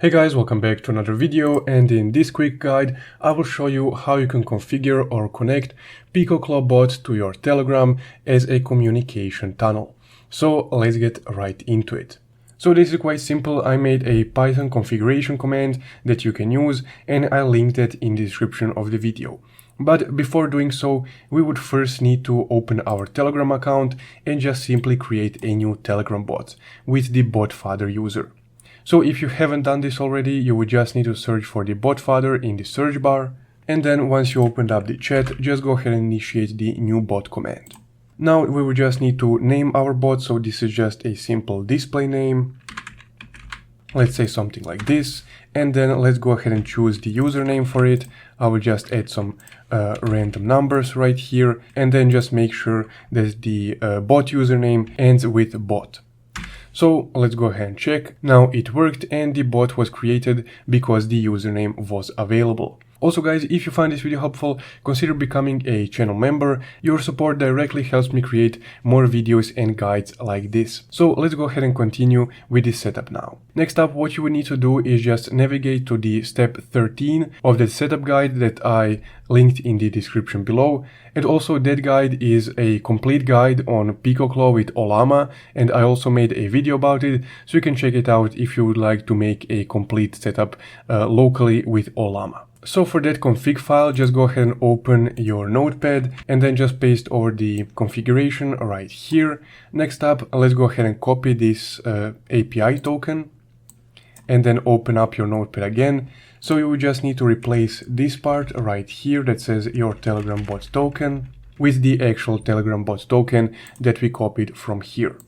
Hey guys, welcome back to another video, and in this quick guide I will show you how you can configure or connect PikoClaw bot to your Telegram as a communication tunnel. So let's get right into it. So this is quite simple. I made a Python configuration command that you can use, and I linked it in the description of the video. But before doing so, we would first need to open our Telegram account and just simply create a new Telegram bot with the botfather user. So if you haven't done this already, you would just need to search for the botfather in the search bar, and then once you opened up the chat, just go ahead and initiate the new bot command. Now we would just need to name our bot, so this is just a simple display name. Let's say something like this, and then let's go ahead and choose the username for it. I will just add some random numbers right here, and then just make sure that the bot username ends with bot. So let's go ahead and check. Now it worked and the bot was created because the username was available. Also guys, if you find this video helpful, consider becoming a channel member. Your support directly helps me create more videos and guides like this. So let's go ahead and continue with this setup now. Next up, what you would need to do is just navigate to the step 13 of the setup guide that I linked in the description below. And also that guide is a complete guide on PikoClaw with Ollama, and I also made a video about it, so you can check it out if you would like to make a complete setup locally with Ollama. So for that config file, just go ahead and open your notepad and then just paste over the configuration right here. Next up, let's go ahead and copy this API token and then open up your notepad again. So you would just need to replace this part right here that says your Telegram bot token with the actual Telegram bot token that we copied from here.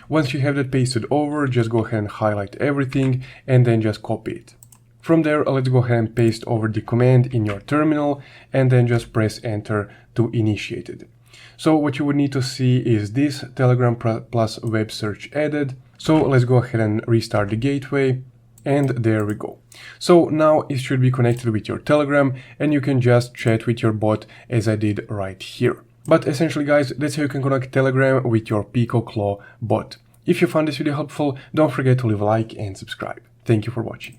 Once you have that pasted over, just go ahead and highlight everything and then just copy it. From there, let's go ahead and paste over the command in your terminal and then just press enter to initiate it. So what you would need to see is this Telegram plus web search added. So let's go ahead and restart the gateway, and there we go. So now it should be connected with your Telegram and you can just chat with your bot as I did right here. But essentially guys, that's how you can connect Telegram with your PikoClaw bot. If you found this video helpful, don't forget to leave a like and subscribe. Thank you for watching.